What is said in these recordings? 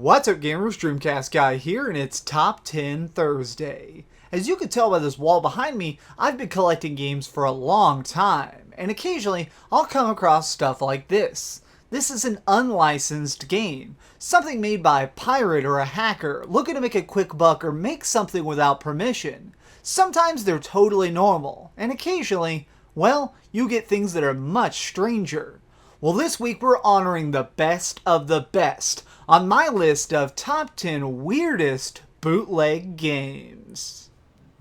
What's up gamers, DreamcastGuy here, and it's Top 10 Thursday. As you can tell by this wall behind me, I've been collecting games for a long time, and occasionally I'll come across stuff like this. This is an unlicensed game, something made by a pirate or a hacker looking to make a quick buck or make something without permission. Sometimes they're totally normal, and occasionally, well, you get things that are much stranger. Well, this week we're honoring the best of the best on my list of top 10 weirdest bootleg games.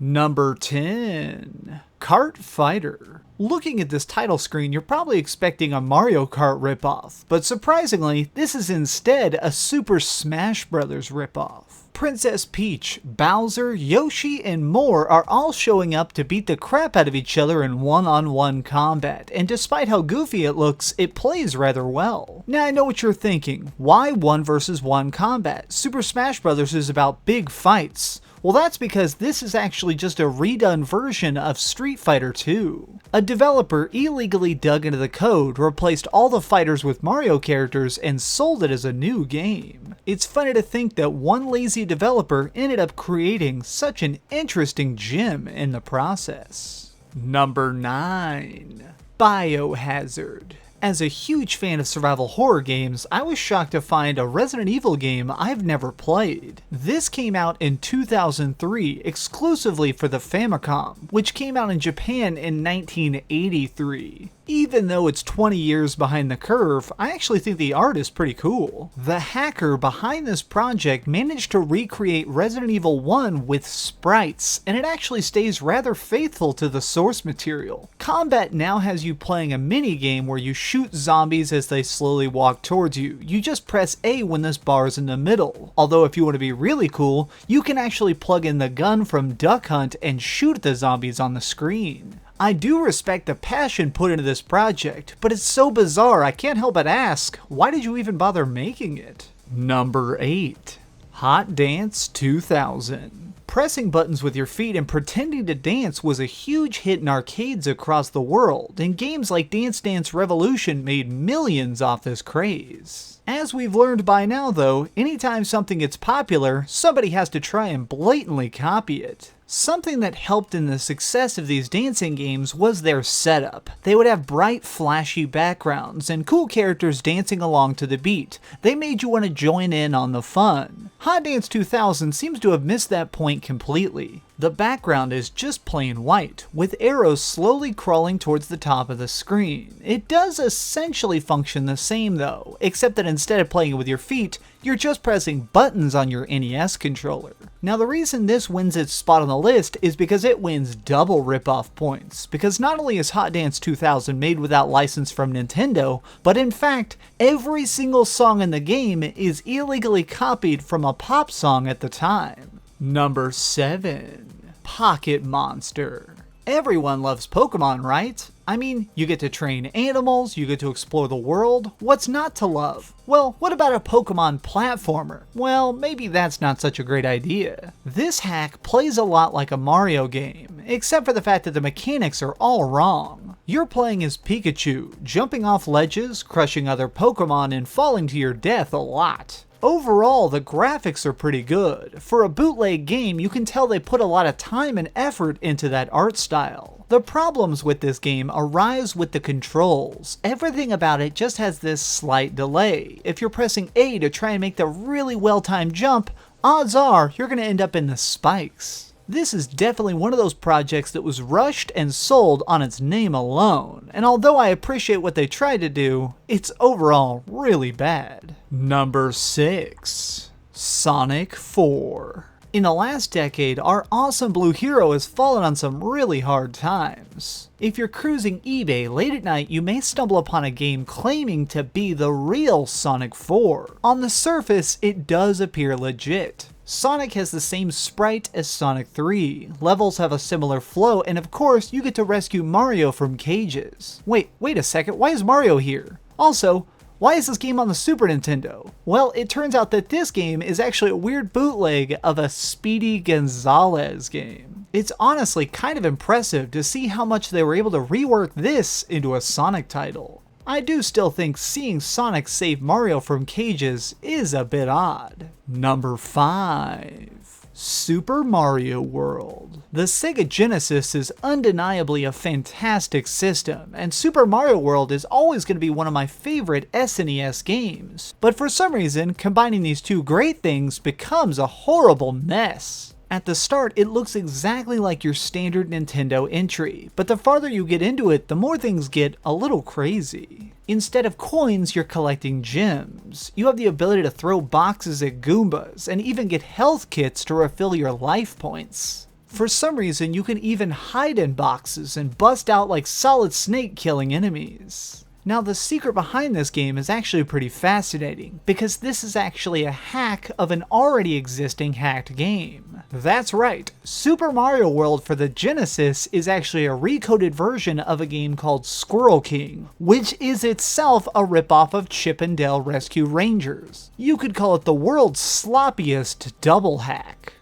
Number 10. Kart Fighter. Looking at this title screen, you're probably expecting a Mario Kart ripoff, but surprisingly, this is instead a Super Smash Bros. Ripoff. Princess Peach, Bowser, Yoshi, and more are all showing up to beat the crap out of each other in one-on-one combat, and despite how goofy it looks, it plays rather well. Now I know what you're thinking, why 1 versus 1 combat? Super Smash Bros. Is about big fights. Well, that's because this is actually just a redone version of Street Fighter 2. A developer illegally dug into the code, replaced all the fighters with Mario characters, and sold it as a new game. It's funny to think that one lazy developer ended up creating such an interesting gem in the process. Number 9. Biohazard. As a huge fan of survival horror games, I was shocked to find a Resident Evil game I've never played. This came out in 2003 exclusively for the Famicom, which came out in Japan in 1983. Even though it's 20 years behind the curve, I actually think the art is pretty cool. The hacker behind this project managed to recreate Resident Evil 1 with sprites, and it actually stays rather faithful to the source material. Combat now has you playing a mini-game where you shoot zombies as they slowly walk towards you. You just press A when this bar is in the middle. Although if you want to be really cool, you can actually plug in the gun from Duck Hunt and shoot the zombies on the screen. I do respect the passion put into this project, but it's so bizarre I can't help but ask, why did you even bother making it? Number 8. Hot Dance 2000. Pressing buttons with your feet and pretending to dance was a huge hit in arcades across the world, and games like Dance Dance Revolution made millions off this craze. As we've learned by now though, anytime something gets popular, somebody has to try and blatantly copy it. Something that helped in the success of these dancing games was their setup. They would have bright, flashy backgrounds and cool characters dancing along to the beat. They made you want to join in on the fun. Hot Dance 2000 seems to have missed that point completely. The background is just plain white, with arrows slowly crawling towards the top of the screen. It does essentially function the same though, except that instead of playing it with your feet, you're just pressing buttons on your NES controller. Now the reason this wins its spot on the list is because it wins double ripoff points, because not only is Hot Dance 2000 made without license from Nintendo, but in fact, every single song in the game is illegally copied from a pop song at the time. Number 7. Pocket Monster. Everyone loves Pokemon, right? I mean, you get to train animals, you get to explore the world. What's not to love? Well, what about a Pokemon platformer? Well, maybe that's not such a great idea. This hack plays a lot like a Mario game, except for the fact that the mechanics are all wrong. You're playing as Pikachu, jumping off ledges, crushing other Pokemon, and falling to your death a lot. Overall, the graphics are pretty good. For a bootleg game, you can tell they put a lot of time and effort into that art style. The problems with this game arise with the controls. Everything about it just has this slight delay. If you're pressing A to try and make the really well-timed jump, odds are you're going to end up in the spikes. This is definitely one of those projects that was rushed and sold on its name alone, and although I appreciate what they tried to do, it's overall really bad. Number 6. Sonic 4. In the last decade, our awesome blue hero has fallen on some really hard times. If you're cruising eBay late at night, you may stumble upon a game claiming to be the real Sonic 4. On the surface, it does appear legit. Sonic has the same sprite as Sonic 3, levels have a similar flow, and of course you get to rescue Mario from cages. Wait a second, why is Mario here? Also, why is this game on the Super Nintendo? Well, it turns out that this game is actually a weird bootleg of a Speedy Gonzales game. It's honestly kind of impressive to see how much they were able to rework this into a Sonic title. I do still think seeing Sonic save Mario from cages is a bit odd. Number 5. Super Mario World. The Sega Genesis is undeniably a fantastic system, and Super Mario World is always going to be one of my favorite SNES games. But for some reason, combining these two great things becomes a horrible mess. At the start, it looks exactly like your standard Nintendo entry, but the farther you get into it, the more things get a little crazy. Instead of coins, you're collecting gems. You have the ability to throw boxes at Goombas, and even get health kits to refill your life points. For some reason, you can even hide in boxes and bust out like Solid Snake killing enemies. Now, the secret behind this game is actually pretty fascinating, because this is actually a hack of an already existing hacked game. That's right, Super Mario World for the Genesis is actually a recoded version of a game called Squirrel King, which is itself a ripoff of Chip and Dale Rescue Rangers. You could call it the world's sloppiest double hack.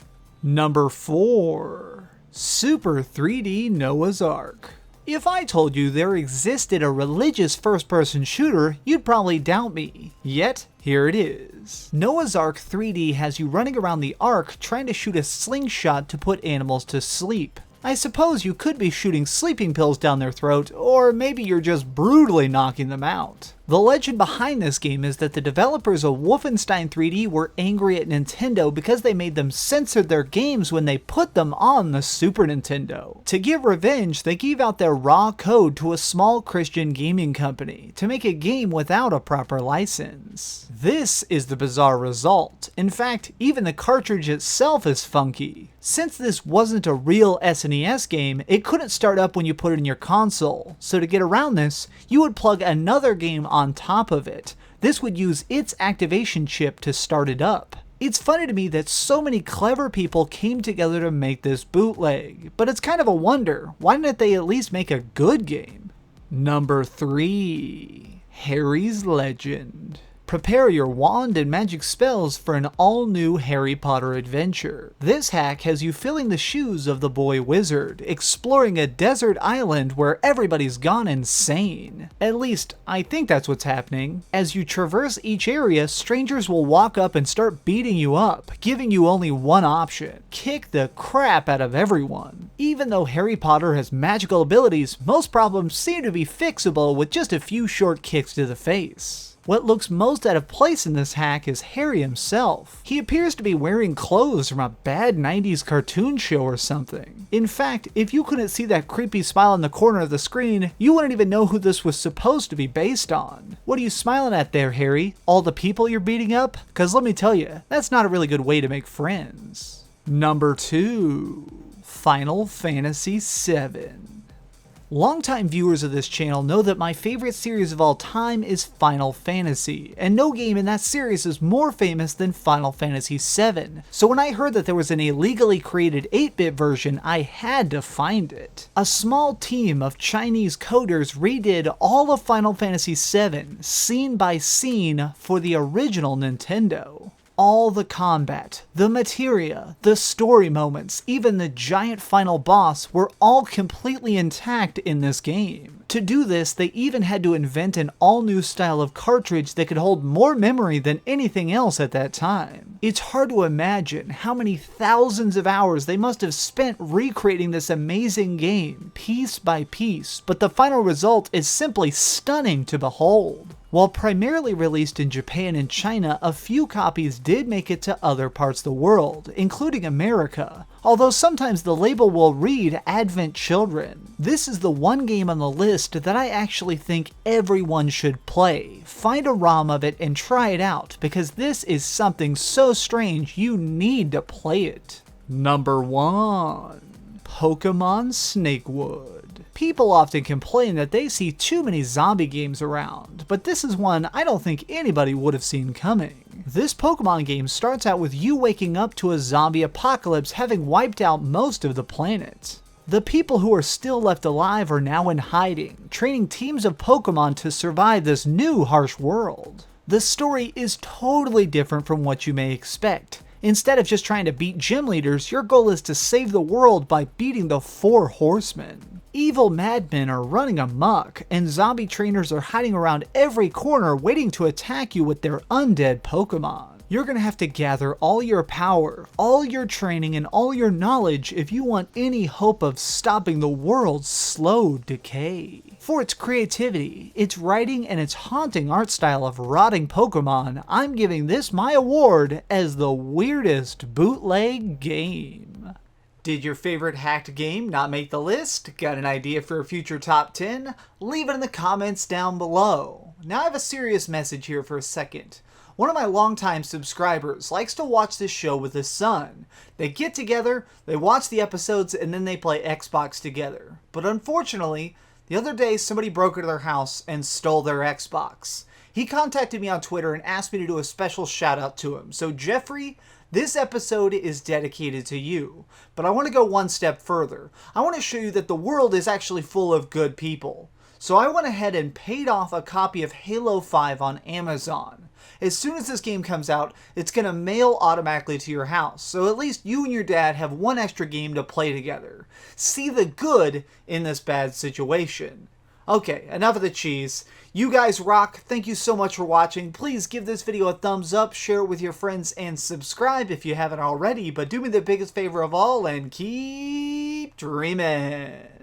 Number 4. Super 3D Noah's Ark. If I told you there existed a religious first-person shooter, you'd probably doubt me. Yet, here it is. Noah's Ark 3D has you running around the Ark trying to shoot a slingshot to put animals to sleep. I suppose you could be shooting sleeping pills down their throat, or maybe you're just brutally knocking them out. The legend behind this game is that the developers of Wolfenstein 3D were angry at Nintendo because they made them censor their games when they put them on the Super Nintendo. To get revenge, they gave out their raw code to a small Christian gaming company to make a game without a proper license. This is the bizarre result. In fact, even the cartridge itself is funky. Since this wasn't a real SNES game, it couldn't start up when you put it in your console, so to get around this, you would plug another game on top of it. This would use its activation chip to start it up. It's funny to me that so many clever people came together to make this bootleg, but it's kind of a wonder, why didn't they at least make a good game? Number 3. Harry's Legend. Prepare your wand and magic spells for an all-new Harry Potter adventure. This hack has you filling the shoes of the boy wizard, exploring a desert island where everybody's gone insane. At least, I think that's what's happening. As you traverse each area, strangers will walk up and start beating you up, giving you only one option: kick the crap out of everyone. Even though Harry Potter has magical abilities, most problems seem to be fixable with just a few short kicks to the face. What looks most out of place in this hack is Harry himself. He appears to be wearing clothes from a bad 90s cartoon show or something. In fact, if you couldn't see that creepy smile in the corner of the screen, you wouldn't even know who this was supposed to be based on. What are you smiling at there, Harry? All the people you're beating up? Cause let me tell you, that's not a really good way to make friends. Number 2. Final Fantasy VII. Longtime viewers of this channel know that my favorite series of all time is Final Fantasy, and no game in that series is more famous than Final Fantasy VII. So when I heard that there was an illegally created 8-bit version, I had to find it. A small team of Chinese coders redid all of Final Fantasy VII, scene by scene, for the original Nintendo. All the combat, the materia, the story moments, even the giant final boss were all completely intact in this game. To do this, they even had to invent an all-new style of cartridge that could hold more memory than anything else at that time. It's hard to imagine how many thousands of hours they must have spent recreating this amazing game, piece by piece, but the final result is simply stunning to behold. While primarily released in Japan and China, a few copies did make it to other parts of the world, including America, although sometimes the label will read Advent Children. This is the one game on the list that I actually think everyone should play. Find a ROM of it and try it out, because this is something so strange you need to play it. Number 1. Pokemon Snakewood. People often complain that they see too many zombie games around, but this is one I don't think anybody would have seen coming. This Pokemon game starts out with you waking up to a zombie apocalypse having wiped out most of the planet. The people who are still left alive are now in hiding, training teams of Pokemon to survive this new harsh world. The story is totally different from what you may expect. Instead of just trying to beat gym leaders, your goal is to save the world by beating the 4 horsemen. Evil madmen are running amok, and zombie trainers are hiding around every corner waiting to attack you with their undead Pokemon. You're gonna have to gather all your power, all your training, and all your knowledge if you want any hope of stopping the world's slow decay. For its creativity, its writing, and its haunting art style of rotting Pokemon, I'm giving this my award as the weirdest bootleg game. Did your favorite hacked game not make the list? Got an idea for a future top 10? Leave it in the comments down below. Now I have a serious message here for a second. One of my longtime subscribers likes to watch this show with his son. They get together, they watch the episodes, and then they play Xbox together. But unfortunately, the other day somebody broke into their house and stole their Xbox. He contacted me on Twitter and asked me to do a special shout out to him. So Jeffrey, this episode is dedicated to you, but I want to go one step further. I want to show you that the world is actually full of good people. So I went ahead and paid off a copy of Halo 5 on Amazon. As soon as this game comes out, it's going to mail automatically to your house, so at least you and your dad have one extra game to play together. See the good in this bad situation. Okay, enough of the cheese. You guys rock. Thank you so much for watching. Please give this video a thumbs up, share it with your friends, and subscribe if you haven't already. But do me the biggest favor of all and keep dreaming.